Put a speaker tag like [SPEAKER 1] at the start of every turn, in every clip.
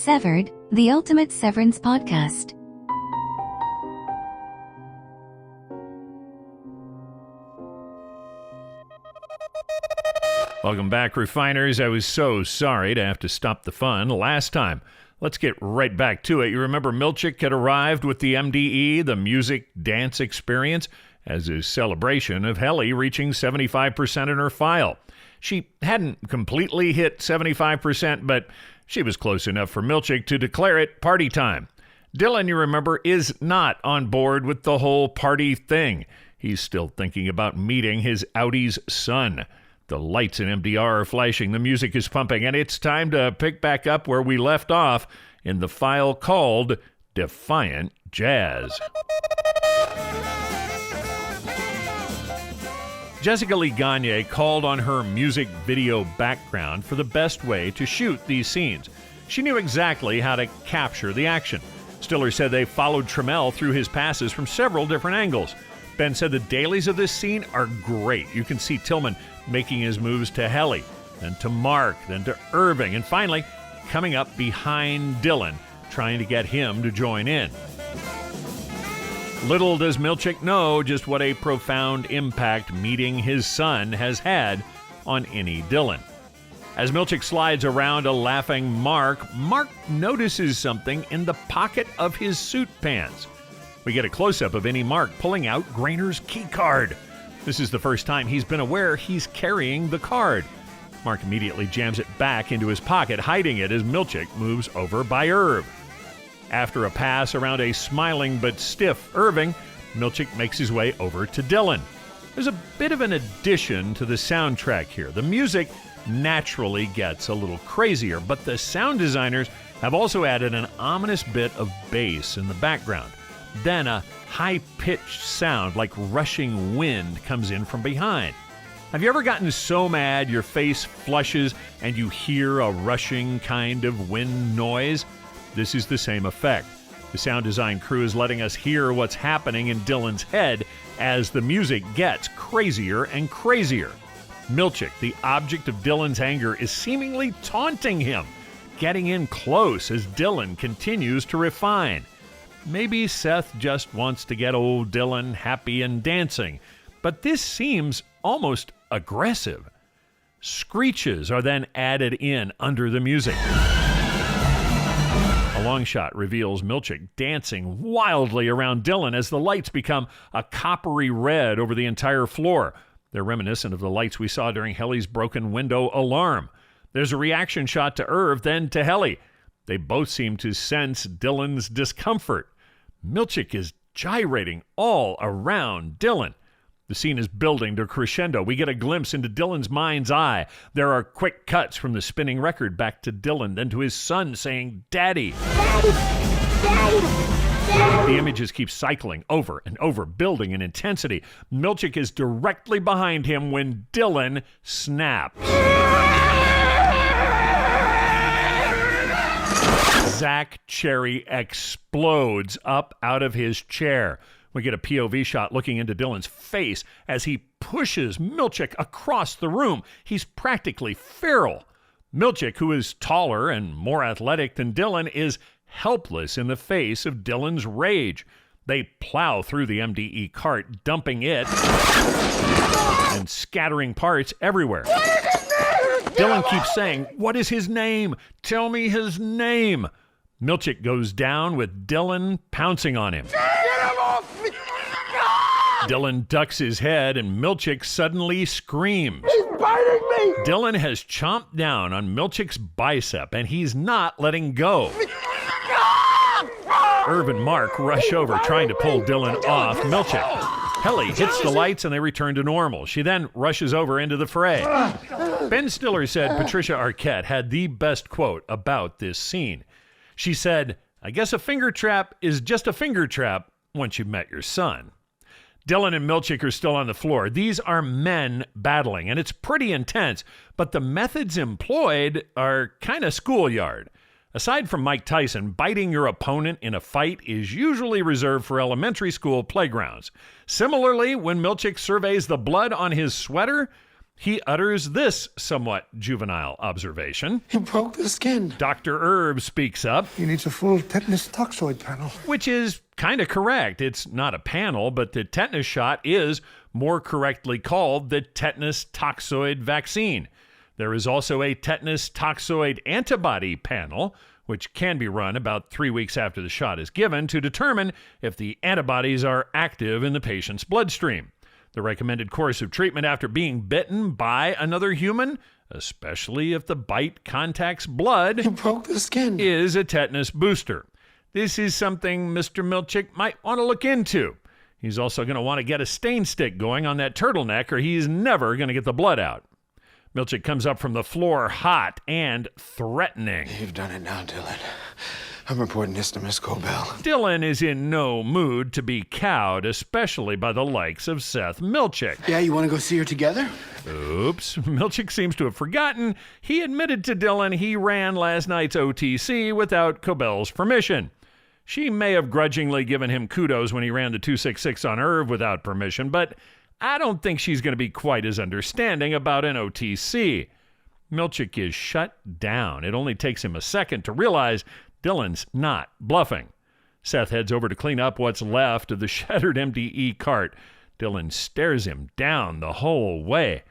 [SPEAKER 1] Severed, the ultimate severance podcast.
[SPEAKER 2] Welcome back, Refiners. I was so sorry to have to stop the fun last time. Let's get right back to it. You remember Milchick had arrived with the MDE, the Music Dance Experience, as a celebration of Helly reaching 75% in her file. She hadn't completely hit 75%, but she was close enough for Milchick to declare it party time. Dylan, you remember, is not on board with the whole party thing. He's still thinking about meeting his outie's son. The lights in MDR are flashing, the music is pumping, and it's time to pick back up where we left off in the file called Defiant Jazz. Jessica Lee Gagne called on her music video background for the best way to shoot these scenes. She knew exactly how to capture the action. Stiller said they followed Trammell through his passes from several different angles. Ben said the dailies of this scene are great. You can see Tillman making his moves to Helly, then to Mark, then to Irving, and finally coming up behind Dylan, trying to get him to join in. Little does Milchick know just what a profound impact meeting his son has had on Innie Dylan. As Milchick slides around a laughing Mark notices something in the pocket of his suit pants. We get a close-up of Innie Mark pulling out Grainer's keycard. This is the first time he's been aware he's carrying the card. Mark immediately jams it back into his pocket, hiding it as Milchick moves over by Irv. After a pass around a smiling but stiff Irving, Milchick makes his way over to Dylan. There's a bit of an addition to the soundtrack here. The music naturally gets a little crazier, but the sound designers have also added an ominous bit of bass in the background. Then a high-pitched sound like rushing wind comes in from behind. Have you ever gotten so mad your face flushes and you hear a rushing kind of wind noise? This is the same effect. The sound design crew is letting us hear what's happening in Dylan's head as the music gets crazier and crazier. Milchick, the object of Dylan's anger, is seemingly taunting him, getting in close as Dylan continues to refine. Maybe Seth just wants to get old Dylan happy and dancing, but this seems almost aggressive. Screeches are then added in under the music. A long shot reveals Milchick dancing wildly around Dylan as the lights become a coppery red over the entire floor. They're reminiscent of the lights we saw during Helly's broken window alarm. There's a reaction shot to Irv, then to Helly. They both seem to sense Dylan's discomfort. Milchick is gyrating all around Dylan. The scene is building to crescendo. We get a glimpse into Dylan's mind's eye. There are quick cuts from the spinning record back to Dylan, then to his son saying, "Daddy." Daddy. Daddy. Daddy. The images keep cycling over and over, building in intensity. Milchick is directly behind him when Dylan snaps. Zach Cherry explodes up out of his chair. We get a POV shot looking into Dylan's face as he pushes Milchick across the room. He's practically feral. Milchick, who is taller and more athletic than Dylan, is helpless in the face of Dylan's rage. They plow through the MDE cart, dumping it and scattering parts everywhere. Dylan keeps saying, "What is his name? Tell me his name." Milchick goes down with Dylan pouncing on him. Dylan ducks his head and Milchick suddenly screams. "He's biting me!" Dylan has chomped down on Milchick's bicep and he's not letting go. Irv and Mark rush over trying to pull Dylan off Milchick. Helly hits the lights and they return to normal. She then rushes over into the fray. Ben Stiller said Patricia Arquette had the best quote about this scene. She said, "I guess a finger trap is just a finger trap once you've met your son." Dylan and Milchick are still on the floor. These are men battling, and it's pretty intense, but the methods employed are kind of schoolyard. Aside from Mike Tyson, biting your opponent in a fight is usually reserved for elementary school playgrounds. Similarly, when Milchick surveys the blood on his sweater, He utters this somewhat juvenile observation.
[SPEAKER 3] You broke the skin.
[SPEAKER 2] Dr. Herb speaks up.
[SPEAKER 4] He needs a full tetanus toxoid panel.
[SPEAKER 2] Which is kind of correct. It's not a panel, but the tetanus shot is more correctly called the tetanus toxoid vaccine. There is also a tetanus toxoid antibody panel, which can be run about 3 weeks after the shot is given to determine if the antibodies are active in the patient's bloodstream. The recommended course of treatment after being bitten by another human, especially if the bite contacts blood,
[SPEAKER 3] You broke the skin.
[SPEAKER 2] is a tetanus booster. This is something Mr. Milchick might want to look into. He's also going to want to get a stain stick going on that turtleneck or he's never going to get the blood out. Milchick comes up from the floor hot and threatening.
[SPEAKER 3] You've done it now, Dylan. I'm reporting this to Miss Cobell.
[SPEAKER 2] Dylan is in no mood to be cowed, especially by the likes of Seth Milchick.
[SPEAKER 3] Yeah, you want to go see her together?
[SPEAKER 2] Oops. Milchick seems to have forgotten. He admitted to Dylan he ran last night's OTC without Cobell's permission. She may have grudgingly given him kudos when he ran the 266 on Irv without permission, but I don't think she's going to be quite as understanding about an OTC. Milchick is shut down. It only takes him a second to realize Dylan's not bluffing. Seth heads over to clean up what's left of the shattered MDE cart. Dylan stares him down the whole way.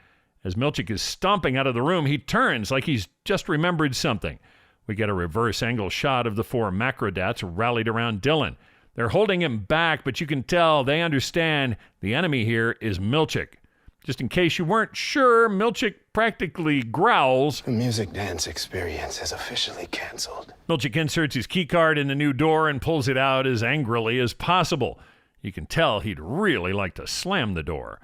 [SPEAKER 2] As Milchick is stomping out of the room, he turns like he's just remembered something. We get a reverse angle shot of the 4 macrodats rallied around Dylan. They're holding him back, but you can tell they understand the enemy here is Milchick. Just in case you weren't sure, Milchick practically growls.
[SPEAKER 3] The music dance experience is officially canceled.
[SPEAKER 2] Milchick inserts his keycard in the new door and pulls it out as angrily as possible. You can tell he'd really like to slam the door.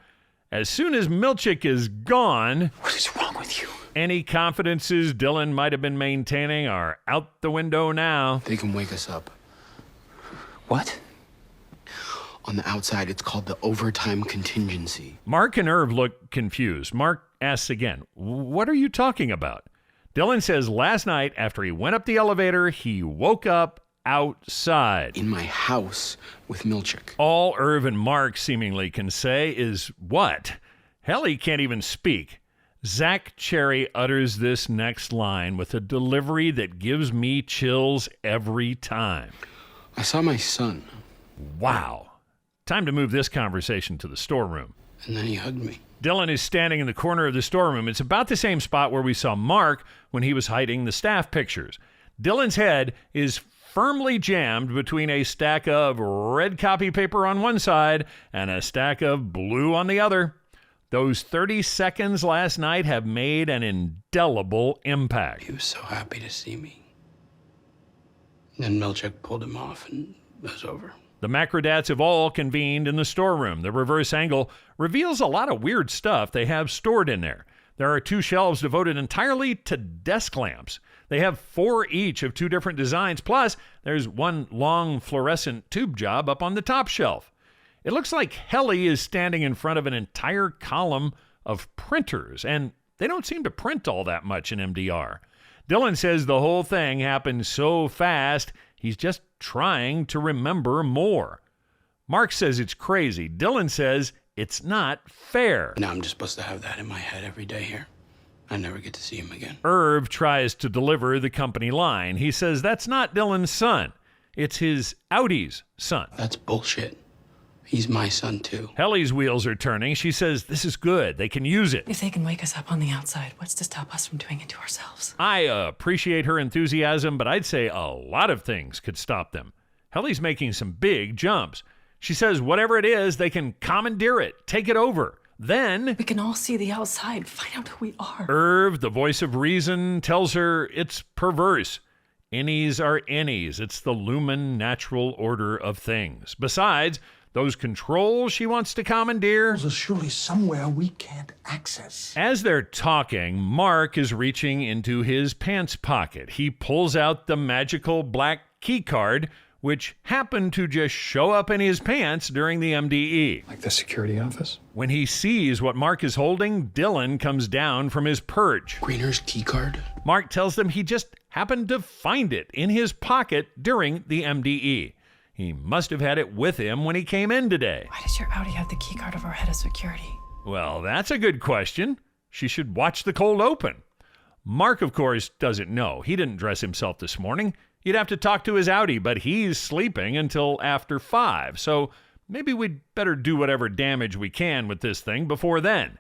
[SPEAKER 2] As soon as Milchick is gone,
[SPEAKER 3] What is wrong with you?
[SPEAKER 2] any confidences Dylan might have been maintaining are out the window now.
[SPEAKER 3] They can wake us up. What? On the outside, it's called the Overtime Contingency.
[SPEAKER 2] Mark and Irv look confused. Mark asks again, "What are you talking about?" Dylan says last night after he went up the elevator, he woke up outside.
[SPEAKER 3] In my house with Milchick.
[SPEAKER 2] All Irv and Mark seemingly can say is what? Helly can't even speak. Zach Cherry utters this next line with a delivery that gives me chills every time.
[SPEAKER 3] I saw my son,
[SPEAKER 2] Wow. Time to move this conversation to the storeroom.
[SPEAKER 3] and then he hugged me.
[SPEAKER 2] Dylan is standing in the corner of the storeroom. It's about the same spot where we saw Mark when he was hiding the staff pictures. Dylan's head is firmly jammed between a stack of red copy paper on one side and a stack of blue on the other. Those 30 seconds last night have made an indelible impact.
[SPEAKER 3] He was so happy to see me. Then Milchick pulled him off, and it was over.
[SPEAKER 2] The macrodats have all convened in the storeroom. The reverse angle reveals a lot of weird stuff they have stored in there. There are 2 shelves devoted entirely to desk lamps. They have 4 each of 2 different designs, plus there's one long fluorescent tube job up on the top shelf. It looks like Helly is standing in front of an entire column of printers, and they don't seem to print all that much in MDR. Dylan says the whole thing happened so fast, he's just trying to remember more. Mark says it's crazy. Dylan says it's not fair.
[SPEAKER 3] Now I'm just supposed to have that in my head every day here. I never get to see him again.
[SPEAKER 2] Irv tries to deliver the company line. He says that's not Dylan's son. It's his Audie's son.
[SPEAKER 3] That's bullshit. He's my son, too.
[SPEAKER 2] Helly's wheels are turning. She says this is good. They can use it.
[SPEAKER 5] If they can wake us up on the outside, what's to stop us from doing it to ourselves?
[SPEAKER 2] I appreciate her enthusiasm, but I'd say a lot of things could stop them. Helly's making some big jumps. She says whatever it is, they can commandeer it, take it over. Then
[SPEAKER 5] We can all see the outside, find out who we are.
[SPEAKER 2] Irv, the voice of reason, tells her it's perverse. Innies are innies. It's the lumen natural order of things. Besides, those controls she wants to commandeer.
[SPEAKER 4] There's surely somewhere we can't access.
[SPEAKER 2] As they're talking, Mark is reaching into his pants pocket. He pulls out the magical black keycard, which happened to just show up in his pants during the MDE.
[SPEAKER 4] Like the security office?
[SPEAKER 2] When he sees what Mark is holding, Dylan comes down from his perch.
[SPEAKER 3] Greener's keycard?
[SPEAKER 2] Mark tells them he just happened to find it in his pocket during the MDE. He must have had it with him when he came in today.
[SPEAKER 5] Why does your Audi have the keycard of our head of security?
[SPEAKER 2] Well, that's a good question. She should watch the cold open. Mark, of course, doesn't know. He didn't dress himself this morning. You'd have to talk to his outie, but he's sleeping until after 5, so maybe we'd better do whatever damage we can with this thing before then.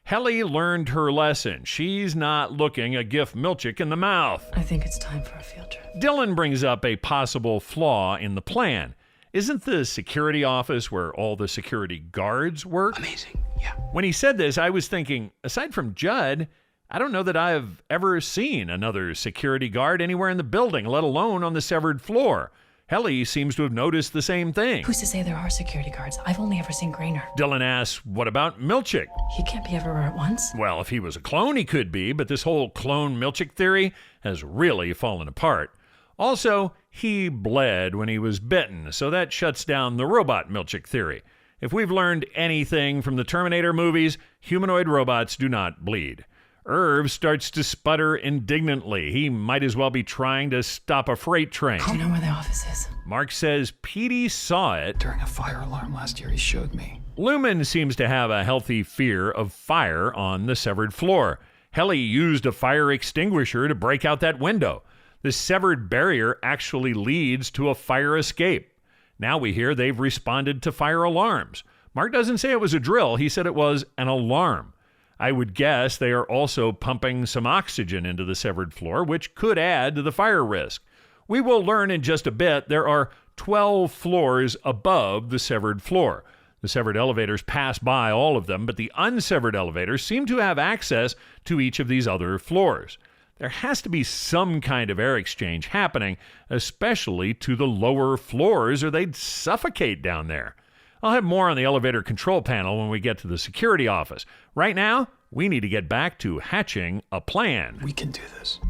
[SPEAKER 2] Helly learned her lesson. She's not looking a Giff Milchick in the mouth.
[SPEAKER 5] I think it's time for a field trip.
[SPEAKER 2] Dylan brings up a possible flaw in the plan. Isn't the security office where all the security guards work?
[SPEAKER 3] Amazing, yeah.
[SPEAKER 2] When he said this, I was thinking, aside from Judd, I don't know that I've ever seen another security guard anywhere in the building, let alone on the severed floor. Helly seems to have noticed the same thing.
[SPEAKER 5] Who's to say there are security guards? I've only ever seen Grainer.
[SPEAKER 2] Dylan asks, what about Milchick?
[SPEAKER 5] He can't be everywhere at once.
[SPEAKER 2] Well, if he was a clone, he could be, but this whole clone Milchick theory has really fallen apart. Also, he bled when he was bitten, so that shuts down the robot Milchick theory. If we've learned anything from the Terminator movies, humanoid robots do not bleed. Irv starts to sputter indignantly. He might as well be trying to stop a freight train.
[SPEAKER 5] Do you know where the office is?
[SPEAKER 2] Mark says Petey saw it.
[SPEAKER 6] During a fire alarm last year, he showed me.
[SPEAKER 2] Lumen seems to have a healthy fear of fire on the severed floor. Helly used a fire extinguisher to break out that window. The severed barrier actually leads to a fire escape. Now we hear they've responded to fire alarms. Mark doesn't say it was a drill. He said it was an alarm. I would guess they are also pumping some oxygen into the severed floor, which could add to the fire risk. We will learn in just a bit there are 12 floors above the severed floor. The severed elevators pass by all of them, but the unsevered elevators seem to have access to each of these other floors. There has to be some kind of air exchange happening, especially to the lower floors, or they'd suffocate down there. I'll have more on the elevator control panel when we get to the security office. Right now, we need to get back to hatching a plan.
[SPEAKER 6] We can do this.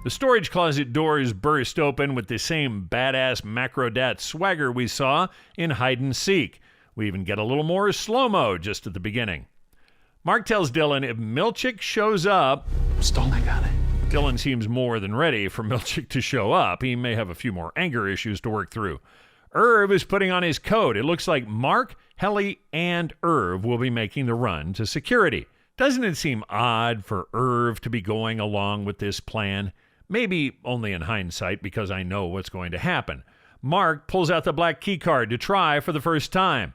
[SPEAKER 2] The storage closet doors burst open with the same badass macrodat swagger we saw in Hide and Seek. We even get a little more slow-mo just at the beginning. Mark tells Dylan if Milchick shows up...
[SPEAKER 6] Stone, I got it.
[SPEAKER 2] Dylan seems more than ready for Milchick to show up. He may have a few more anger issues to work through. Irv is putting on his coat. It looks like Mark, Helly, and Irv will be making the run to security. Doesn't it seem odd for Irv to be going along with this plan? Maybe only in hindsight because I know what's going to happen. Mark pulls out the black keycard to try for the first time.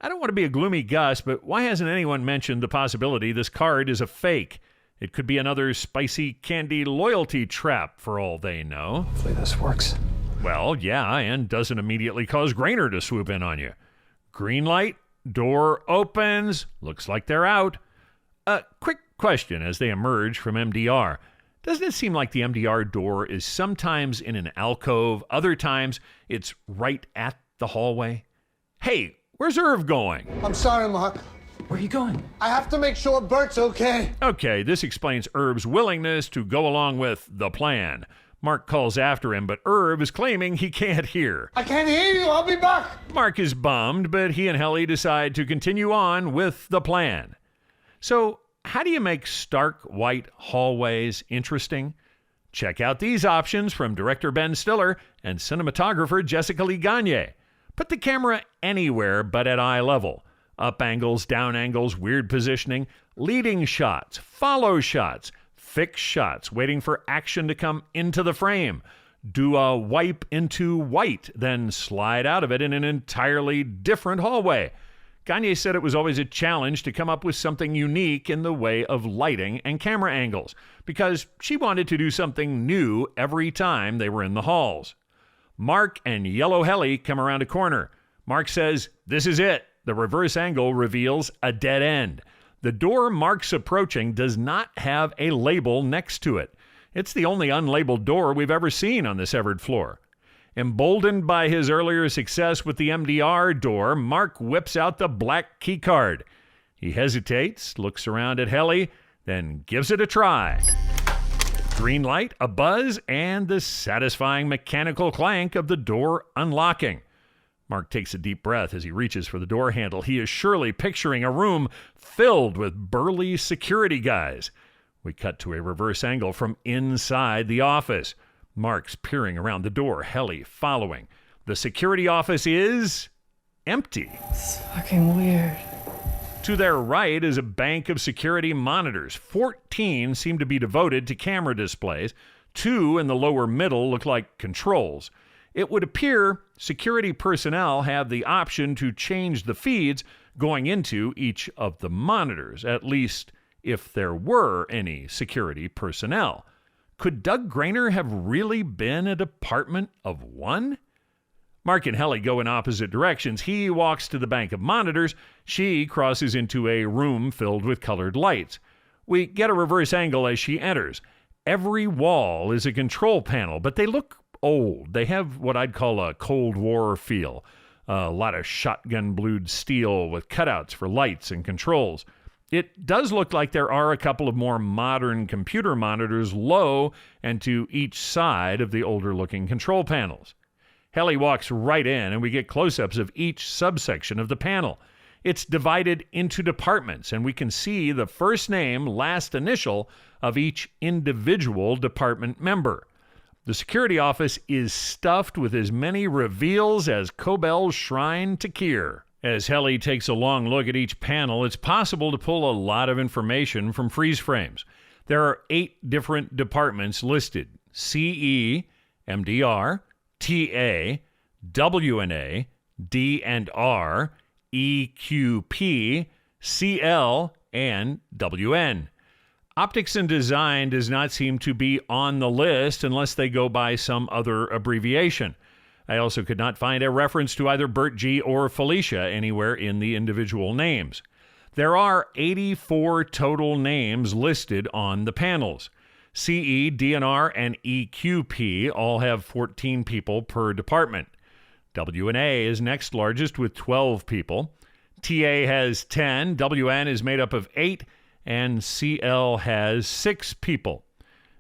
[SPEAKER 2] I don't want to be a gloomy Gus, but why hasn't anyone mentioned the possibility this card is a fake? It could be another spicy candy loyalty trap for all they know.
[SPEAKER 6] Hopefully this works.
[SPEAKER 2] Well, yeah, and doesn't immediately cause Grainer to swoop in on you. Green light, door opens, looks like they're out. Quick question as they emerge from MDR. Doesn't it seem like the MDR door is sometimes in an alcove, other times it's right at the hallway? Hey, where's Irv going?
[SPEAKER 4] I'm sorry, Mark.
[SPEAKER 6] Where are you going?
[SPEAKER 4] I have to make sure Burt's okay.
[SPEAKER 2] Okay, this explains Irv's willingness to go along with the plan. Mark calls after him, but Irv is claiming he can't hear.
[SPEAKER 4] I can't hear you. I'll be back.
[SPEAKER 2] Mark is bummed, but he and Helly decide to continue on with the plan. So, how do you make stark white hallways interesting? Check out these options from director Ben Stiller and cinematographer Jessica Lee Gagne. Put the camera anywhere but at eye level. Up angles, down angles, weird positioning, leading shots, follow shots, fixed shots, waiting for action to come into the frame. Do a wipe into white, then slide out of it in an entirely different hallway. Gagne said it was always a challenge to come up with something unique in the way of lighting and camera angles, because she wanted to do something new every time they were in the halls. Mark and Yellow Helly come around a corner. Mark says, "This is it." The reverse angle reveals a dead end. The door Mark's approaching does not have a label next to it. It's the only unlabeled door we've ever seen on the severed floor. Emboldened by his earlier success with the MDR door, Mark whips out the black keycard. He hesitates, looks around at Helly, then gives it a try. Green light, a buzz, and the satisfying mechanical clank of the door unlocking. Mark takes a deep breath as he reaches for the door handle. He is surely picturing a room filled with burly security guys. We cut to a reverse angle from inside the office. Mark's peering around the door, Helly following. The security office is empty.
[SPEAKER 5] It's fucking weird.
[SPEAKER 2] To their right is a bank of security monitors. 14 seem to be devoted to camera displays. 2 in the lower middle look like controls. It would appear security personnel have the option to change the feeds going into each of the monitors, at least if there were any security personnel. Could Doug Grainer have really been a department of one? Mark and Helly go in opposite directions. He walks to the bank of monitors. She crosses into a room filled with colored lights. We get a reverse angle as she enters. Every wall is a control panel, but they look old. They have what I'd call a Cold War feel. A lot of shotgun-blued steel with cutouts for lights and controls. It does look like there are a couple of more modern computer monitors low and to each side of the older-looking control panels. Helly walks right in, and we get close-ups of each subsection of the panel. It's divided into departments, and we can see the first name, last initial of each individual department member. The security office is stuffed with as many reveals as Cobell's shrine to Kier. As Helly takes a long look at each panel, it's possible to pull a lot of information from freeze frames. There are 8 different departments listed: CE, MDR, TA, WNA, D&R, EQP, CL, and WN. Optics and design does not seem to be on the list unless they go by some other abbreviation. I also could not find a reference to either Burt G. or Felicia anywhere in the individual names. There are 84 total names listed on the panels. CE, DNR, and EQP all have 14 people per department. WNA is next largest with 12 people. TA has 10, WN is made up of 8, and CL has 6 people.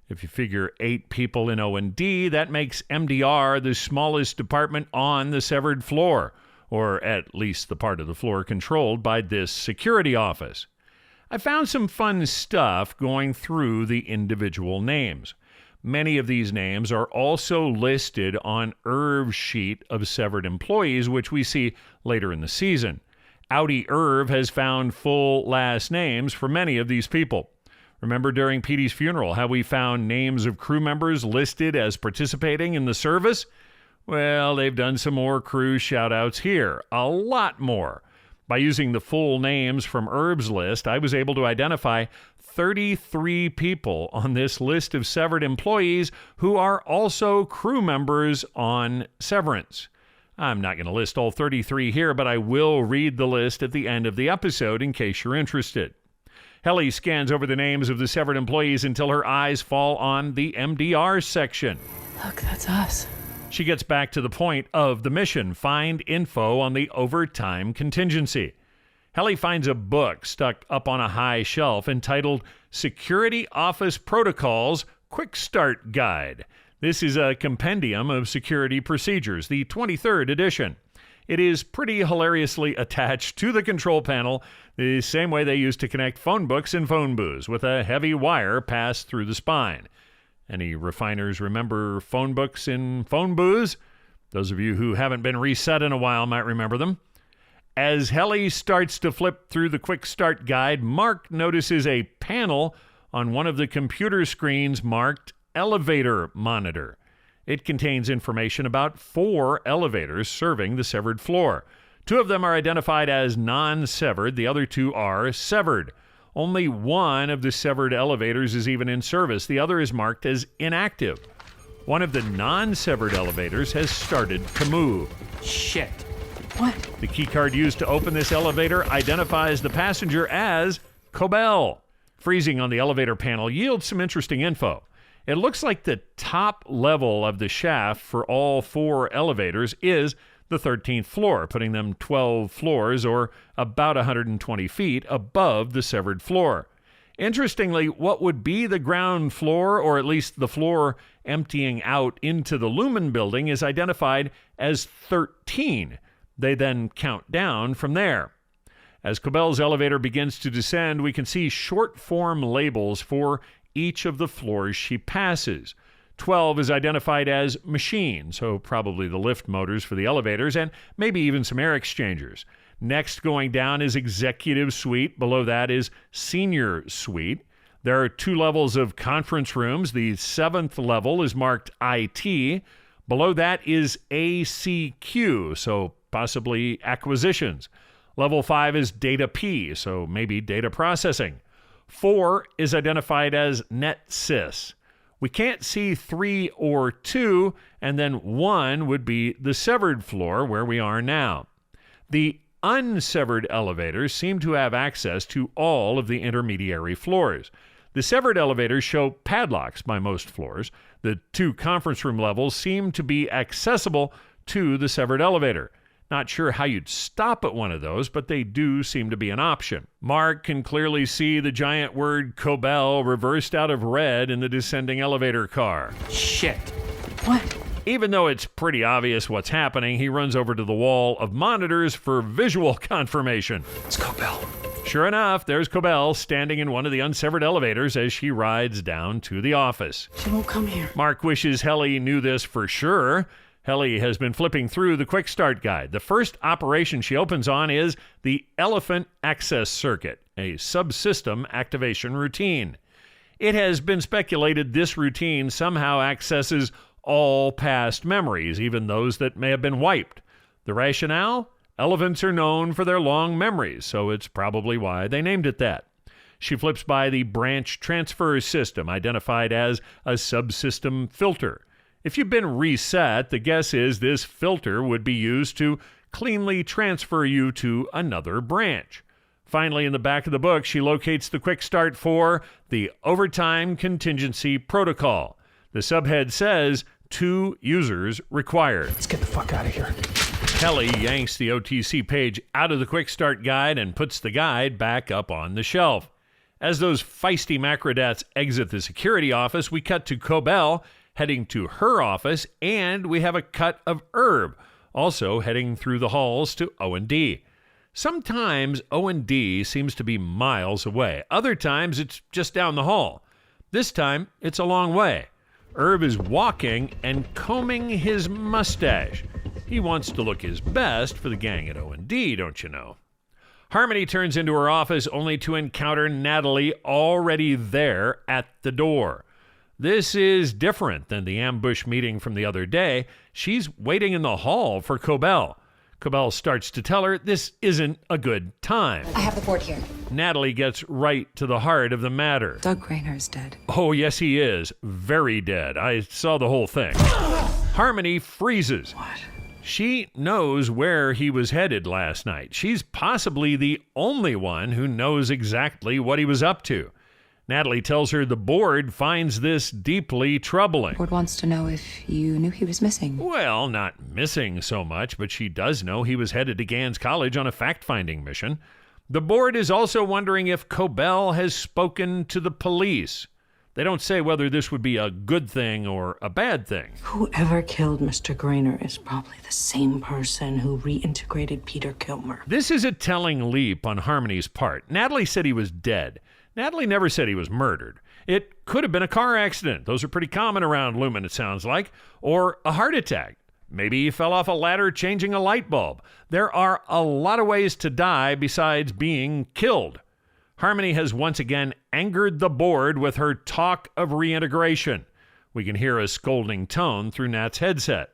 [SPEAKER 2] If you figure 8 people in O&D, that makes MDR the smallest department on the severed floor, or at least the part of the floor controlled by this security office. I found some fun stuff going through the individual names. Many of these names are also listed on Irv's sheet of severed employees, which we see later in the season. Outie-Irv has found full last names for many of these people. Remember during Petey's funeral how we found names of crew members listed as participating in the service? Well, they've done some more crew shout-outs here. A lot more. By using the full names from Irv's list, I was able to identify 33 people on this list of severed employees who are also crew members on Severance. I'm not going to list all 33 here, but I will read the list at the end of the episode in case you're interested. Helly scans over the names of the severed employees until her eyes fall on the MDR section.
[SPEAKER 5] Look, that's us.
[SPEAKER 2] She gets back to the point of the mission: find info on the Overtime Contingency. Helly finds a book stuck up on a high shelf entitled Security Office Protocols Quick Start Guide. This is a compendium of security procedures, the 23rd edition. It is pretty hilariously attached to the control panel, the same way they used to connect phone books in phone booths, with a heavy wire passed through the spine. Any refiners remember phone books in phone booths? Those of you who haven't been reset in a while might remember them. As Helly starts to flip through the quick start guide, Mark notices a panel on one of the computer screens marked Elevator Monitor. It contains information about 4 elevators serving the severed floor. 2 of them are identified as non-severed, the other 2 are severed. Only one of the severed elevators is even in service. The other is marked as inactive. One of the non-severed elevators has started to move.
[SPEAKER 3] Shit.
[SPEAKER 5] What?
[SPEAKER 2] The keycard used to open this elevator identifies the passenger as Cobell. Freezing on the elevator panel yields some interesting info. It looks like the top level of the shaft for all 4 elevators is the 13th floor, putting them 12 floors or about 120 feet above the severed floor. Interestingly, what would be the ground floor, or at least the floor emptying out into the Lumen building, is identified as 13. They then count down from there. As Cobell's elevator begins to descend, we can see short-form labels for each of the floors she passes. 12 is identified as machine, so probably the lift motors for the elevators and maybe even some air exchangers. Next going down is executive suite. Below that is senior suite. There are 2 levels of conference rooms. The 7th level is marked IT. Below that is ACQ, so possibly acquisitions. Level 5 is data P, so maybe data processing. 4 is identified as NetSys. We can't see 3 or 2, and then 1 would be the severed floor where we are now. The unsevered elevators seem to have access to all of the intermediary floors. The severed elevators show padlocks by most floors. The 2 conference room levels seem to be accessible to the severed elevator. Not sure how you'd stop at one of those, but they do seem to be an option. Mark can clearly see the giant word Cobell reversed out of red in the descending elevator car.
[SPEAKER 5] Shit. What?
[SPEAKER 2] Even though it's pretty obvious what's happening, he runs over to the wall of monitors for visual confirmation.
[SPEAKER 6] It's Cobell.
[SPEAKER 2] Sure enough, there's Cobell standing in one of the unsevered elevators as she rides down to the office.
[SPEAKER 5] She won't come here.
[SPEAKER 2] Mark wishes Helly knew this for sure. Helly has been flipping through the Quick Start Guide. The first operation she opens on is the Elephant Access Circuit, a subsystem activation routine. It has been speculated this routine somehow accesses all past memories, even those that may have been wiped. The rationale? Elephants are known for their long memories, so it's probably why they named it that. She flips by the branch transfer system, identified as a subsystem filter. If you've been reset, the guess is this filter would be used to cleanly transfer you to another branch. Finally, in the back of the book, she locates the quick start for the Overtime Contingency Protocol. The subhead says 2 users required.
[SPEAKER 6] Let's get the fuck out of here.
[SPEAKER 2] Helly yanks the OTC page out of the Quick Start Guide and puts the guide back up on the shelf. As those feisty macrodats exit the security office, we cut to Cobell heading to her office, and we have a cut of Herb also heading through the halls to O&D. Sometimes O&D seems to be miles away. Other times it's just down the hall. This time it's a long way. Herb is walking and combing his mustache. He wants to look his best for the gang at O&D, don't you know? Harmony turns into her office only to encounter Natalie already there at the door. This is different than the ambush meeting from the other day. She's waiting in the hall for Cobell. Cobell starts to tell her this isn't a good time.
[SPEAKER 7] I have the board here.
[SPEAKER 2] Natalie gets right to the heart of the matter.
[SPEAKER 5] Doug Grainer is dead.
[SPEAKER 2] Oh, yes, he is. Very dead. I saw the whole thing. Harmony freezes.
[SPEAKER 5] What?
[SPEAKER 2] She knows where he was headed last night. She's possibly the only one who knows exactly what he was up to. Natalie tells her the board finds this deeply troubling.
[SPEAKER 5] The board wants to know if you knew he was missing.
[SPEAKER 2] Well, not missing so much, but she does know he was headed to Ganz College on a fact-finding mission. The board is also wondering if Cobell has spoken to the police. They don't say whether this would be a good thing or a bad thing.
[SPEAKER 8] Whoever killed Mr. Grainer is probably the same person who reintegrated Peter Kilmer.
[SPEAKER 2] This is a telling leap on Harmony's part. Natalie said he was dead. Natalie never said he was murdered. It could have been a car accident. Those are pretty common around Lumen, it sounds like. Or a heart attack. Maybe he fell off a ladder changing a light bulb. There are a lot of ways to die besides being killed. Harmony has once again angered the board with her talk of reintegration. We can hear a scolding tone through Nat's headset.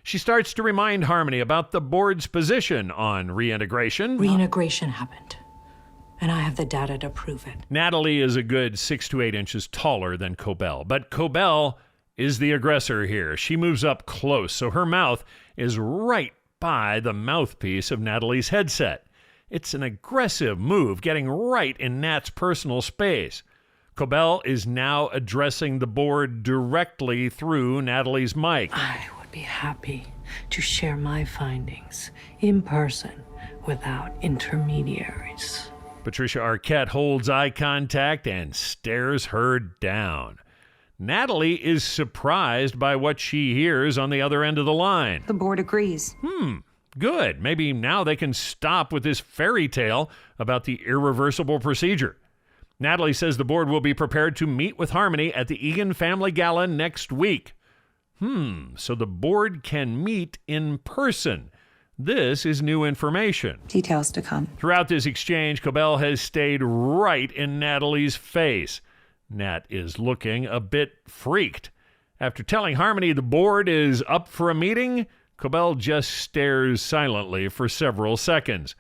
[SPEAKER 2] She starts to remind Harmony about the board's position on reintegration.
[SPEAKER 8] Reintegration happened, and I have the data to prove it.
[SPEAKER 2] Natalie is a good 6 to 8 inches taller than Cobell, but Cobell is the aggressor here. She moves up close, so her mouth is right by the mouthpiece of Natalie's headset. It's an aggressive move, getting right in Nat's personal space. Cobell is addressing the board directly through Natalie's mic.
[SPEAKER 8] I would be happy to share my findings in person without intermediaries.
[SPEAKER 2] Patricia Arquette holds eye contact and stares her down. Natalie is surprised by what she hears on the other end of the line.
[SPEAKER 7] The board agrees.
[SPEAKER 2] Good. Maybe now they can stop with this fairy tale about the irreversible procedure. Natalie says the board will be prepared to meet with Harmony at the Egan Family Gala next week. So the board can meet in person. This is new information.
[SPEAKER 7] Details to come.
[SPEAKER 2] Throughout this exchange, Cobell has stayed right in Natalie's face. Nat is looking a bit freaked. After telling Harmony the board is up for a meeting, Cobell just stares silently for several seconds.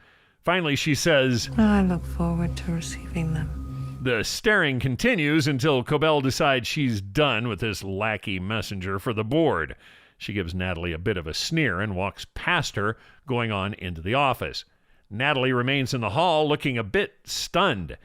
[SPEAKER 2] Finally, she says,
[SPEAKER 8] I look forward to receiving them.
[SPEAKER 2] The staring continues until Cobell decides she's done with this lackey messenger for the board. She gives Natalie a bit of a sneer and walks past her, going on into the office. Natalie remains in the hall looking a bit stunned.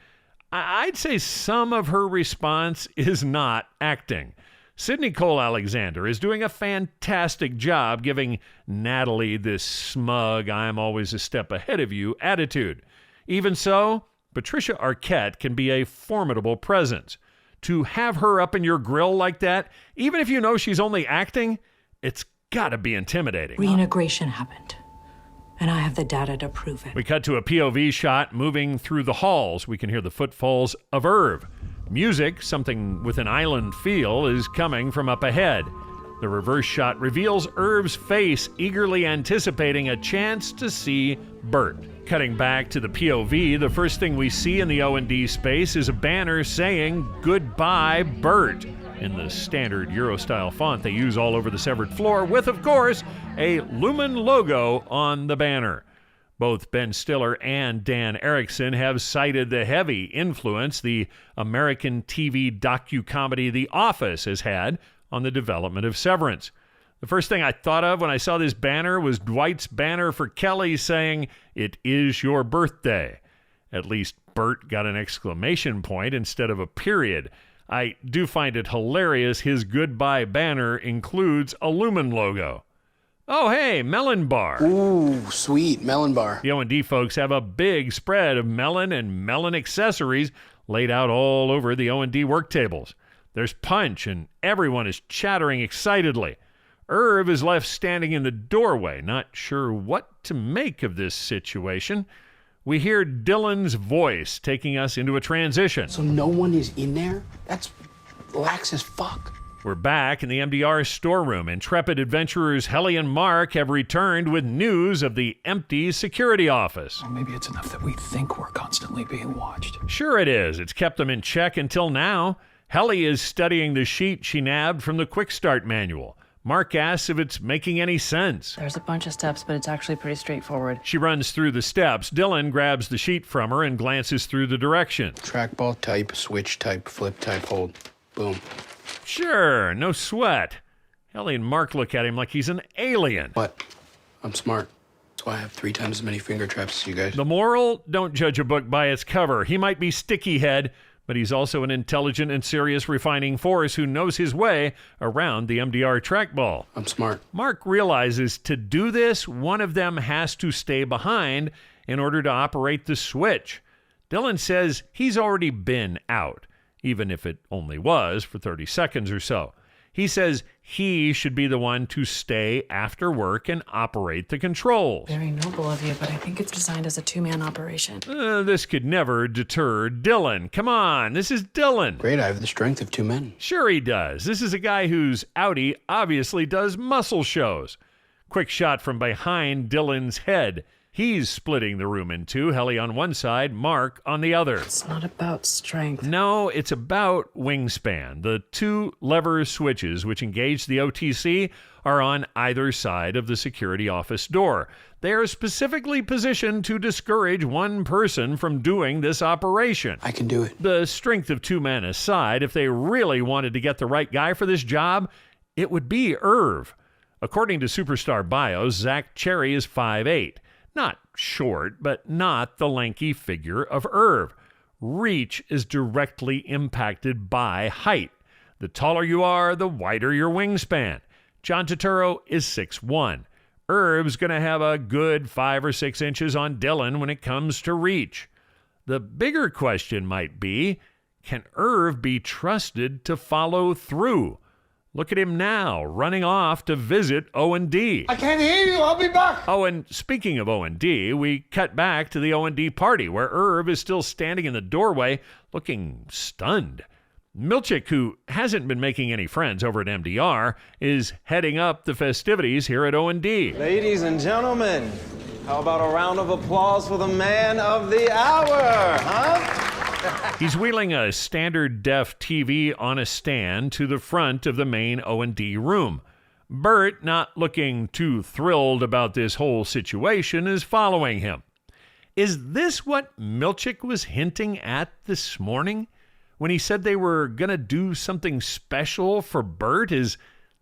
[SPEAKER 2] I'd say some of her response is not acting. Sidney Cole Alexander is doing a fantastic job giving Natalie this smug, I'm always a step ahead of you attitude. Even so, Patricia Arquette can be a formidable presence. To have her up in your grill like that, even if you know she's only acting, it's gotta be intimidating.
[SPEAKER 8] Reintegration happened, and I have the data to prove it.
[SPEAKER 2] We cut to a POV shot moving through the halls. We can hear the footfalls of Irv. Music, something with an island feel, is coming from up ahead. The reverse shot reveals Irv's face, eagerly anticipating a chance to see Burt. Cutting back to the POV, the first thing we see in the O&D space is a banner saying, "Goodbye, Burt," in the standard Euro-style font they use all over the severed floor, with, of course, a Lumen logo on the banner. Both Ben Stiller and Dan Erickson have cited the heavy influence the American TV docu-comedy The Office has had on the development of Severance. The first thing I thought of when I saw this banner was Dwight's banner for Kelly saying, "It is your birthday." At least Burt got an exclamation point instead of a period. I do find it hilarious his goodbye banner includes a Lumen logo. Oh, hey, melon bar.
[SPEAKER 3] Ooh, sweet, melon bar.
[SPEAKER 2] The O&D folks have a big spread of melon and melon accessories laid out all over the O&D work tables. There's punch, and everyone is chattering excitedly. Irv is left standing in the doorway, not sure what to make of this situation. We hear Dylan's voice taking us into a transition.
[SPEAKER 3] So no one is in there? That's lax as fuck.
[SPEAKER 2] We're back in the MDR storeroom. Intrepid adventurers Helly and Mark have returned with news of the empty security office.
[SPEAKER 6] Or maybe it's enough that we think we're constantly being watched.
[SPEAKER 2] Sure it is. It's kept them in check until now. Helly is studying the sheet she nabbed from the Quick Start manual. Mark asks if it's making any sense.
[SPEAKER 5] There's a bunch of steps, but it's actually pretty straightforward.
[SPEAKER 2] She runs through the steps. Dylan grabs the sheet from her and glances through the directions.
[SPEAKER 3] Trackball type, switch type, flip type, hold. Boom.
[SPEAKER 2] Sure, no sweat. Helly and Mark look at him like he's an alien.
[SPEAKER 3] What? I'm smart. That's why I have 3 times as many finger traps as you guys.
[SPEAKER 2] The moral? Don't judge a book by its cover. He might be sticky head, but he's also an intelligent and serious refining force who knows his way around the MDR trackball.
[SPEAKER 3] I'm smart.
[SPEAKER 2] Mark realizes to do this, one of them has to stay behind in order to operate the switch. Dylan says he's already been out, even if it only was for 30 seconds or so. He says he should be the one to stay after work and operate the controls.
[SPEAKER 5] Very noble of you, but I think it's designed as a 2-man operation.
[SPEAKER 2] This could never deter Dylan. Come on, this is Dylan.
[SPEAKER 3] Great, I have the strength of 2 men.
[SPEAKER 2] Sure he does. This is a guy whose outie obviously does muscle shows. Quick shot from behind Dylan's head. He's splitting the room in two, Helly on one side, Mark on the other.
[SPEAKER 5] It's not about strength.
[SPEAKER 2] No, it's about wingspan. The 2 lever switches which engage the OTC are on either side of the security office door. They are specifically positioned to discourage one person from doing this operation.
[SPEAKER 3] I can do it.
[SPEAKER 2] The strength of 2 men aside, if they really wanted to get the right guy for this job, it would be Irv. According to Superstar Bios, Zach Cherry is 5'8". Not short, but not the lanky figure of Irv. Reach is directly impacted by height. The taller you are, the wider your wingspan. John Turturro is 6'1". Irv's going to have a good 5 or 6 inches on Dylan when it comes to reach. The bigger question might be, can Irv be trusted to follow through? Look at him now, running off to visit O&D.
[SPEAKER 4] I can't hear you. I'll be back.
[SPEAKER 2] Oh, and speaking of O&D, we cut back to the O&D party where Irv is still standing in the doorway, looking stunned. Milchick, who hasn't been making any friends over at MDR, is heading up the festivities here at O&D.
[SPEAKER 7] Ladies and gentlemen, how about a round of applause for the man of the hour, huh?
[SPEAKER 2] He's wheeling a standard def TV on a stand to the front of the main O&D room. Burt, not looking too thrilled about this whole situation, is following him. Is this what Milchick was hinting at this morning when he said they were going to do something special for Burt? Is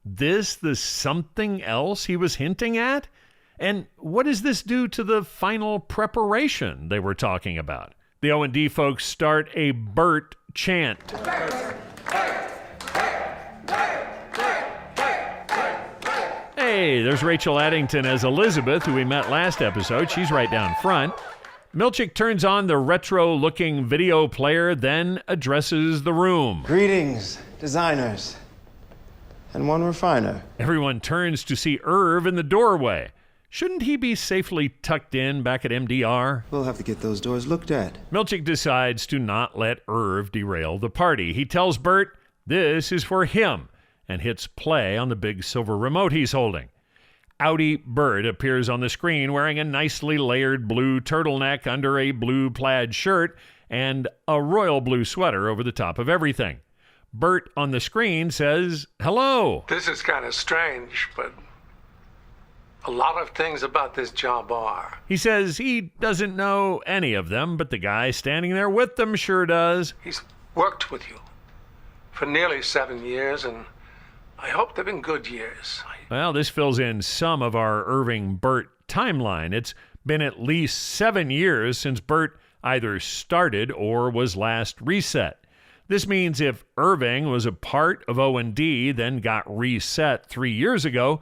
[SPEAKER 2] this the something else he was hinting at? And what does this do to the final preparation they were talking about? The O&D folks start a Burt chant. Hey, there's Rachel Addington as Elizabeth, who we met last episode. She's right down front. Milchick turns on the retro-looking video player, then addresses the room.
[SPEAKER 7] Greetings, designers, and one refiner.
[SPEAKER 2] Everyone turns to see Irv in the doorway. Shouldn't he be safely tucked in back at MDR?
[SPEAKER 7] We'll have to get those doors looked at.
[SPEAKER 2] Milchick decides to not let Irv derail the party. He tells Burt this is for him and hits play on the big silver remote he's holding. Outie-Burt appears on the screen wearing a nicely layered blue turtleneck under a blue plaid shirt and a royal blue sweater over the top of everything. Burt on the screen says, "Hello."
[SPEAKER 9] This is kind of strange, but a lot of things about this job are.
[SPEAKER 2] He says he doesn't know any of them, but the guy standing there with them sure does.
[SPEAKER 9] He's worked with you for nearly 7 years, and I hope they've been good years.
[SPEAKER 2] Well, this fills in some of our Irving-Burt timeline. It's been at least 7 years since Burt either started or was last reset. This means if Irving was a part of O&D, then got reset 3 years ago,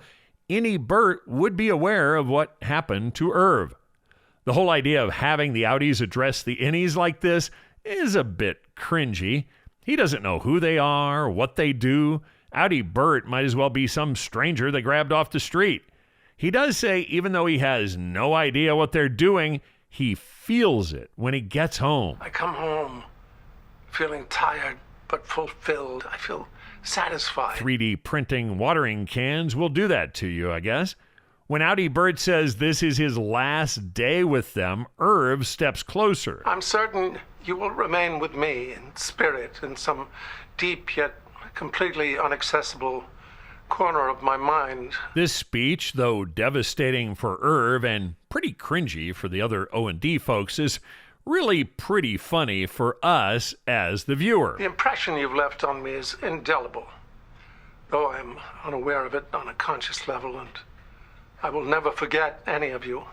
[SPEAKER 2] innie-Burt would be aware of what happened to Irv. The whole idea of having the outies address the innies like this is a bit cringy. He doesn't know who they are, what they do. Outie-Burt might as well be some stranger they grabbed off the street. He does say even though he has no idea what they're doing, he feels it when he gets home.
[SPEAKER 9] I come home feeling tired but fulfilled. I feel satisfied.
[SPEAKER 2] 3D printing watering cans will do that to you, I guess. When Outie-Burt says this is his last day with them, Irv steps closer.
[SPEAKER 9] I'm certain you will remain with me in spirit in some deep yet completely inaccessible corner of my mind.
[SPEAKER 2] This speech, though devastating for Irv and pretty cringy for the other O&D folks, is really pretty funny for us as the viewer.
[SPEAKER 9] The impression you've left on me is indelible, though I'm unaware of it on a conscious level, and I will never forget any of you.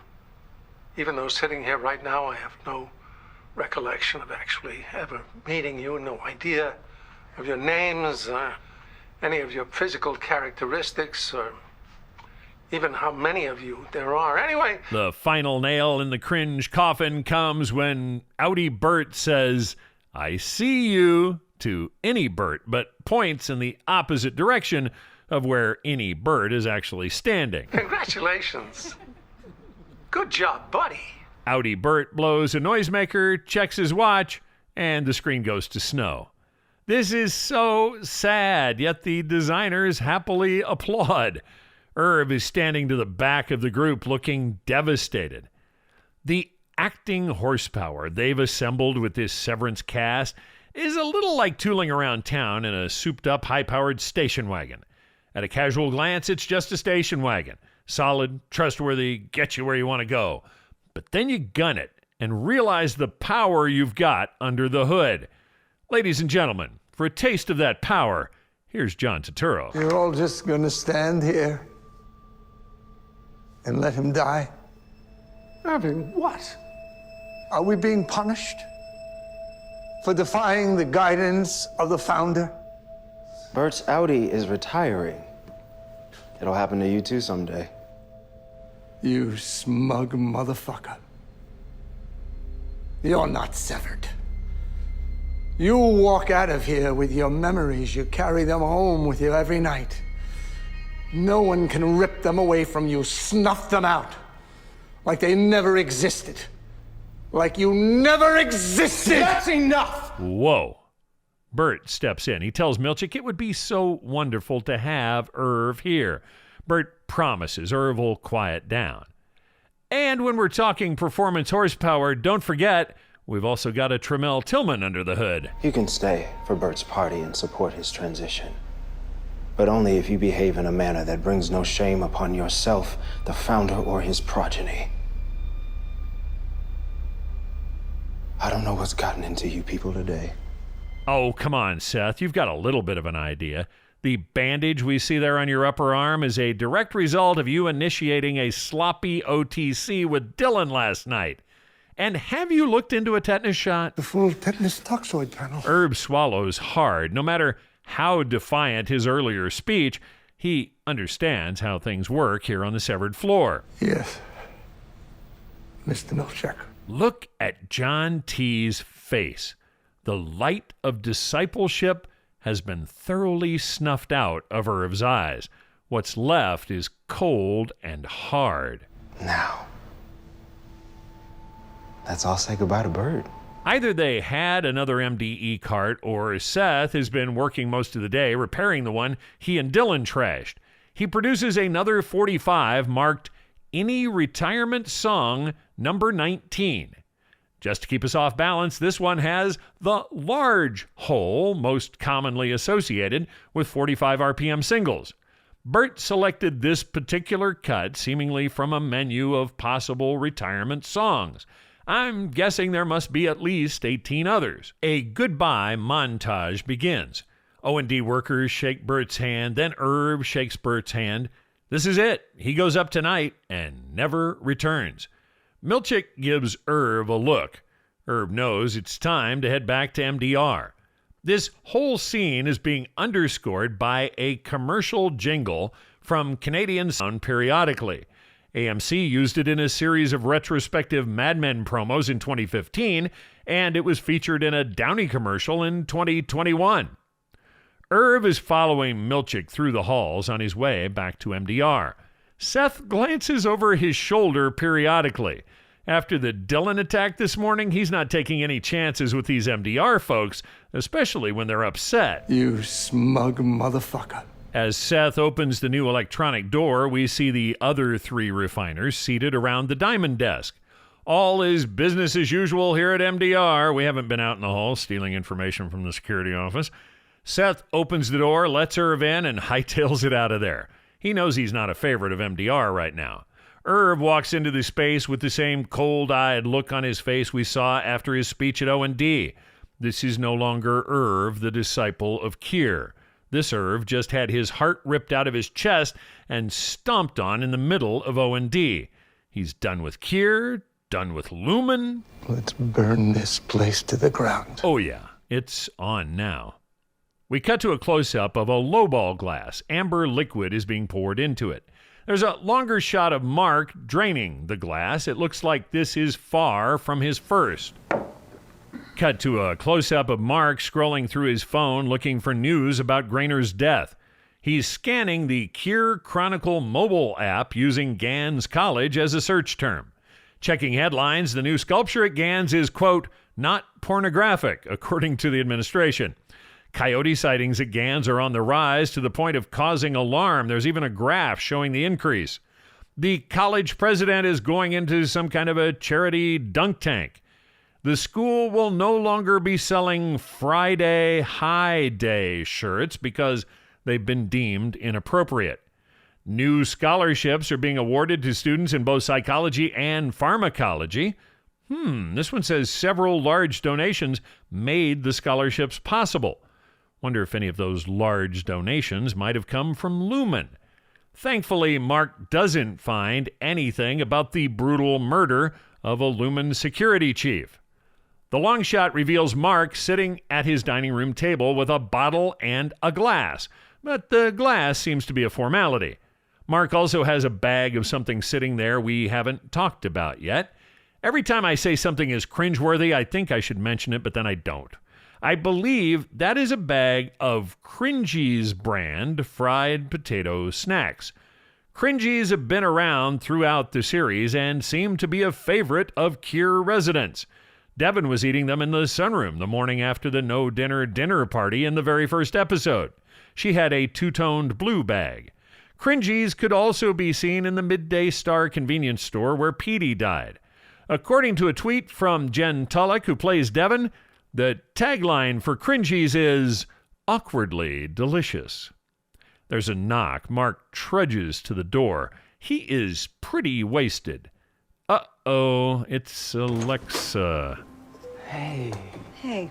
[SPEAKER 9] Even though sitting here right now, I have no recollection of actually ever meeting you, no idea of your names, any of your physical characteristics, or even how many of you there are. Anyway,
[SPEAKER 2] the final nail in the cringe coffin comes when Outie-Burt says, "I see you," to innie-Burt, but points in the opposite direction of where innie-Burt is actually standing.
[SPEAKER 9] Congratulations. Good job, buddy.
[SPEAKER 2] Outie-Burt blows a noisemaker, checks his watch, and the screen goes to snow. This is so sad, yet the designers happily applaud. Irv is standing to the back of the group looking devastated. The acting horsepower they've assembled with this Severance cast is a little like tooling around town in a souped-up, high-powered station wagon. At a casual glance, it's just a station wagon. Solid, trustworthy, get you where you want to go. But then you gun it and realize the power you've got under the hood. Ladies and gentlemen, for a taste of that power, here's John Turturro.
[SPEAKER 4] You're all just gonna stand here and let him die? Irving, what? Are we being punished for defying the guidance of the founder?
[SPEAKER 7] Burt's Audi is retiring. It'll happen to you too someday.
[SPEAKER 4] You smug motherfucker. You're not severed. You walk out of here with your memories. You carry them home with you every night. No one can rip them away from you, snuff them out, like they never existed. Like you never existed!
[SPEAKER 9] That's enough!
[SPEAKER 2] Whoa. Burt steps in. He tells Milchick it would be so wonderful to have Irv here. Burt promises Irv will quiet down. And when we're talking performance horsepower, don't forget, we've also got a Trammell Tillman under the hood.
[SPEAKER 10] You can stay for Burt's party and support his transition. But only if you behave in a manner that brings no shame upon yourself, the founder, or his progeny. I don't know what's gotten into you people today.
[SPEAKER 2] Oh, come on, Seth. You've got a little bit of an idea. The bandage we see there on your upper arm is a direct result of you initiating a sloppy OTC with Dylan last night. And have you looked into a tetanus shot?
[SPEAKER 4] The full tetanus toxoid panel.
[SPEAKER 2] Irv swallows hard. No matter how defiant his earlier speech, he understands how things work here on the severed floor.
[SPEAKER 4] Yes, Mr. Milchick.
[SPEAKER 2] Look at John T's face. The light of discipleship has been thoroughly snuffed out of Irv's eyes. What's left is cold and hard.
[SPEAKER 10] Now, let's all say goodbye to Burt.
[SPEAKER 2] Either they had another MDE cart, or Seth has been working most of the day repairing the one he and Dylan trashed. He produces another 45 marked Innie-Retirement Song number 19. Just to keep us off balance, this one has the large hole most commonly associated with 45 RPM singles. Burt selected this particular cut seemingly from a menu of possible retirement songs. I'm guessing there must be at least 18 others. A goodbye montage begins. O&D workers shake Burt's hand, then Irv shakes Burt's hand. This is it. He goes up tonight and never returns. Milchick gives Irv a look. Irv knows it's time to head back to MDR. This whole scene is being underscored by a commercial jingle from Canadian Sound periodically. AMC used it in a series of retrospective Mad Men promos in 2015, and it was featured in a Downey commercial in 2021. Irv is following Milchick through the halls on his way back to MDR. Seth glances over his shoulder periodically. After the Dylan attack this morning, he's not taking any chances with these MDR folks, especially when they're upset.
[SPEAKER 4] You smug motherfucker.
[SPEAKER 2] As Seth opens the new electronic door, we see the other three refiners seated around the diamond desk. All is business as usual here at MDR. We haven't been out in the hall stealing information from the security office. Seth opens the door, lets Irv in, and hightails it out of there. He knows he's not a favorite of MDR right now. Irv walks into the space with the same cold-eyed look on his face we saw after his speech at O&D. This is no longer Irv, the disciple of Kier. This Irv just had his heart ripped out of his chest and stomped on in the middle of O&D. He's done with Kier, done with Lumen.
[SPEAKER 4] Let's burn this place to the ground.
[SPEAKER 2] Oh yeah, it's on now. We cut to a close-up of a lowball glass. Amber liquid is being poured into it. There's a longer shot of Mark draining the glass. It looks like this is far from his first. Cut to a close-up of Mark scrolling through his phone looking for news about Grainer's death. He's scanning the Kier Chronicle mobile app using Ganz College as a search term. Checking headlines, the new sculpture at Ganz is, quote, not pornographic, according to the administration. Coyote sightings at Ganz are on the rise to the point of causing alarm. There's even a graph showing the increase. The college president is going into some kind of a charity dunk tank. The school will no longer be selling Friday High Day shirts because they've been deemed inappropriate. New scholarships are being awarded to students in both psychology and pharmacology. This one says several large donations made the scholarships possible. Wonder if any of those large donations might have come from Lumen. Thankfully, Mark doesn't find anything about the brutal murder of a Lumen security chief. The long shot reveals Mark sitting at his dining room table with a bottle and a glass, but the glass seems to be a formality. Mark also has a bag of something sitting there we haven't talked about yet. Every time I say something is cringeworthy, I think I should mention it, but then I don't. I believe that is a bag of Cringy's brand fried potato snacks. Cringy's have been around throughout the series and seem to be a favorite of Kier residents. Devin was eating them in the sunroom the morning after the no-dinner party in the very first episode. She had a two-toned blue bag. Cringies could also be seen in the Midday Star convenience store where Petey died. According to a tweet from Jen Tullock, who plays Devin, the tagline for Cringies is, awkwardly delicious. There's a knock. Mark trudges to the door. He is pretty wasted. Uh-oh, it's Alexa.
[SPEAKER 11] Hey. Hey.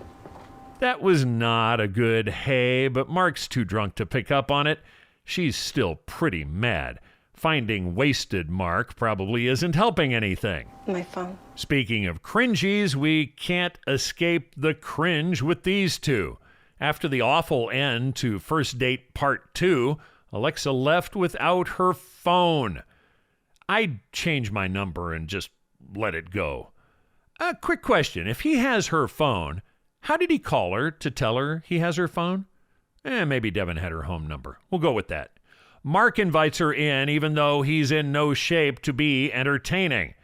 [SPEAKER 2] That was not a good hey, but Mark's too drunk to pick up on it. She's still pretty mad. Finding wasted Mark probably isn't helping anything.
[SPEAKER 11] My phone.
[SPEAKER 2] Speaking of cringies, we can't escape the cringe with these two. After the awful end to First Date Part 2, Alexa left without her phone. I'd change my number and just let it go. A quick question. If he has her phone, how did he call her to tell her he has her phone? Maybe Devin had her home number. We'll go with that. Mark invites her in, even though he's in no shape to be entertaining.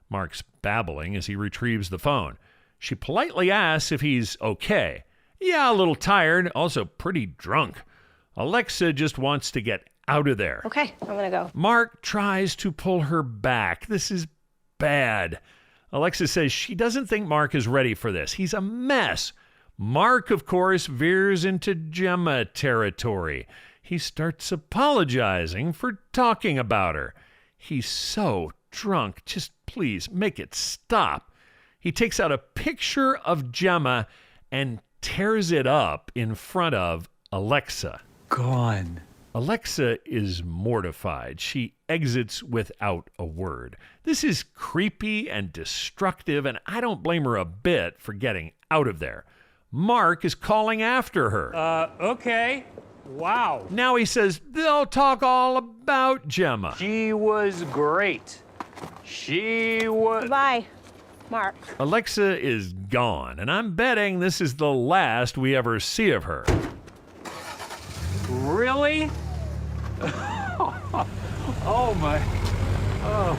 [SPEAKER 2] Mark's babbling as he retrieves the phone. She politely asks if he's okay. Yeah, a little tired, also pretty drunk. Alexa just wants to get out of there.
[SPEAKER 11] Okay, I'm gonna go.
[SPEAKER 2] Mark tries to pull her back. This is bad. Alexa says she doesn't think Mark is ready for this. He's a mess. Mark, of course, veers into Gemma territory. He starts apologizing for talking about her. He's so drunk. Just please make it stop. He takes out a picture of Gemma and tears it up in front of Alexa.
[SPEAKER 6] Gone.
[SPEAKER 2] Alexa is mortified. She exits without a word. This is creepy and destructive, and I don't blame her a bit for getting out of there. Mark is calling after her.
[SPEAKER 12] Okay. Wow.
[SPEAKER 2] Now he says they'll talk all about Gemma.
[SPEAKER 12] She was great. She was...
[SPEAKER 11] Bye, Mark.
[SPEAKER 2] Alexa is gone, and I'm betting this is the last we ever see of her.
[SPEAKER 12] Really? Oh, my... Oh.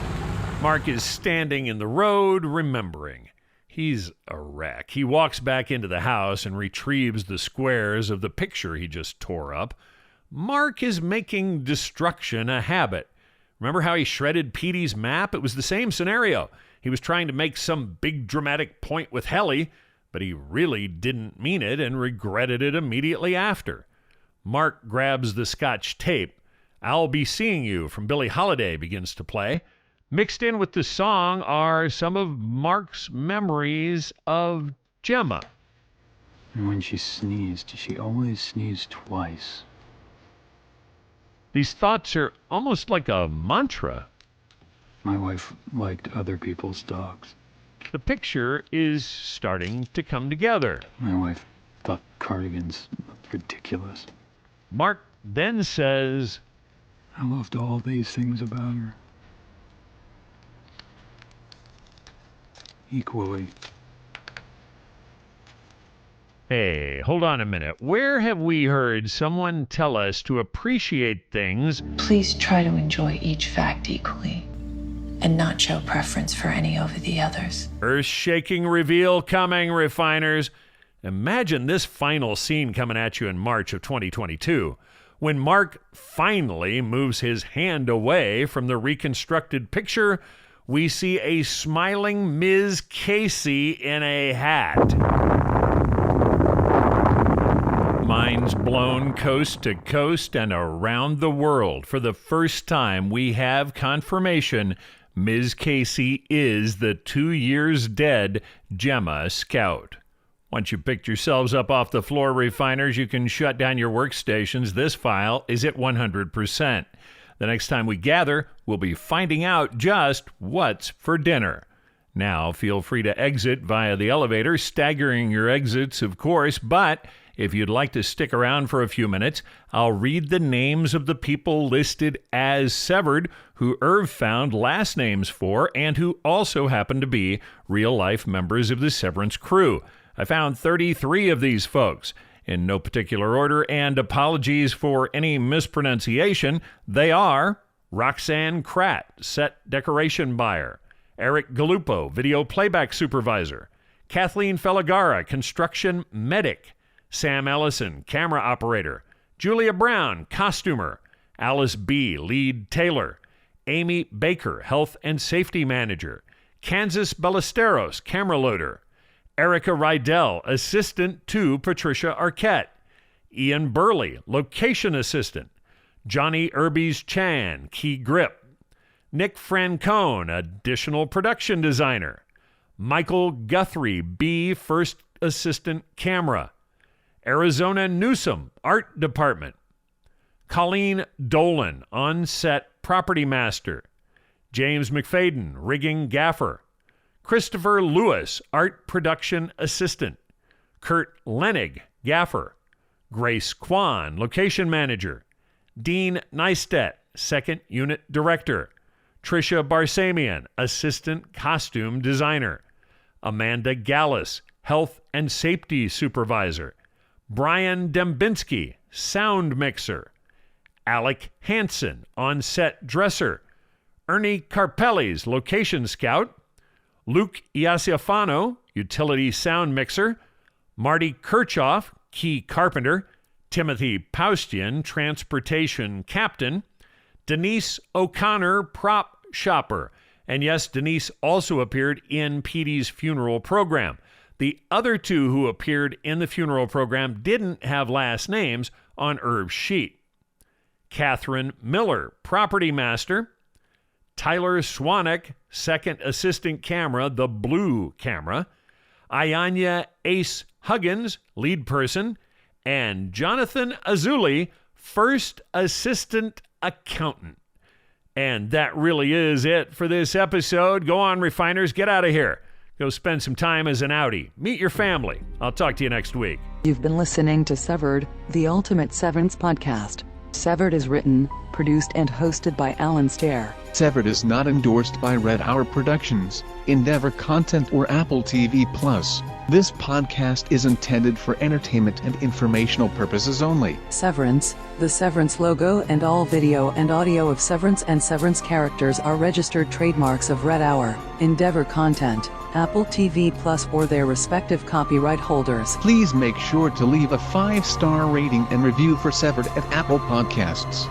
[SPEAKER 2] Mark is standing in the road, remembering. He's a wreck. He walks back into the house and retrieves the squares of the picture he just tore up. Mark is making destruction a habit. Remember how he shredded Petey's map? It was the same scenario. He was trying to make some big dramatic point with Helly, but he really didn't mean it and regretted it immediately after. Mark grabs the Scotch tape. I'll Be Seeing You from Billie Holiday begins to play. Mixed in with the song are some of Mark's memories of Gemma.
[SPEAKER 6] And when she sneezed, she always sneezed twice.
[SPEAKER 2] These thoughts are almost like a mantra.
[SPEAKER 6] My wife liked other people's dogs.
[SPEAKER 2] The picture is starting to come together.
[SPEAKER 6] My wife thought cardigans looked ridiculous.
[SPEAKER 2] Mark then says,
[SPEAKER 6] I loved all these things about her. Equally.
[SPEAKER 2] Hey, hold on a minute. Where have we heard someone tell us to appreciate things?
[SPEAKER 5] Please try to enjoy each fact equally and not show preference for any over the others.
[SPEAKER 2] Earth-shaking reveal coming, refiners. Imagine this final scene coming at you in March of 2022, when Mark finally moves his hand away from the reconstructed picture. We see a smiling Ms. Casey in a hat. Minds blown coast to coast and around the world. For the first time, we have confirmation Ms. Casey is the 2 years dead Gemma Scout. Once you picked yourselves up off the floor, refiners, you can shut down your workstations. This file is at 100%. The next time we gather, we'll be finding out just what's for dinner. Now, feel free to exit via the elevator, staggering your exits, of course, but if you'd like to stick around for a few minutes, I'll read the names of the people listed as severed who Irv found last names for and who also happen to be real-life members of the Severance crew. I found 33 of these folks. In no particular order, and apologies for any mispronunciation, they are Roxanne Kratt, set decoration buyer, Eric Galupo, video playback supervisor, Kathleen Felagara, construction medic. Sam Ellison, camera operator. Julia Brown, costumer. Alice B., lead tailor. Amy Baker, health and safety manager. Kansas Ballesteros, camera loader. Erica Rydell, assistant to Patricia Arquette. Ian Burley, location assistant. Johnny Irbies Chan, key grip. Nick Francone, additional production designer. Michael Guthrie, B., first assistant camera. Arizona Newsom, art department. Colleen Dolan, on-set property master. James McFadden, rigging gaffer. Christopher Lewis, art production assistant. Kurt Lenig, gaffer. Grace Kwan, location manager. Dean Neistat, second unit director. Tricia Barsamian, assistant costume designer. Amanda Gallus, health and safety supervisor. Brian Dembinski, sound mixer. Alec Hansen, on-set dresser. Ernie Carpellis, location scout. Luke Iasiafano, utility sound mixer. Marty Kirchhoff, key carpenter. Timothy Paustian, transportation captain. Denise O'Connor, prop shopper. And yes, Denise also appeared in Petey's funeral program. The other two who appeared in the funeral program didn't have last names on Irv's sheet. Catherine Miller, property master. Tyler Swanek, second assistant camera, the blue camera. Ayanya Ace Huggins, lead person. And Jonathan Azuli, first assistant accountant. And that really is it for this episode. Go on, refiners, get out of here. Go spend some time as an outie. Meet your family. I'll talk to you next week.
[SPEAKER 13] You've been listening to Severed, the ultimate Severance podcast. Severed is written, produced and hosted by Alan Stair.
[SPEAKER 14] Severed is not endorsed by Red Hour Productions, Endeavor Content or Apple TV+. This podcast is intended for entertainment and informational purposes only.
[SPEAKER 13] Severance, the Severance logo and all video and audio of Severance and Severance characters are registered trademarks of Red Hour, Endeavor Content, Apple TV+, or their respective copyright holders.
[SPEAKER 14] Please make sure to leave a 5-star rating and review for Severed at Apple Podcasts.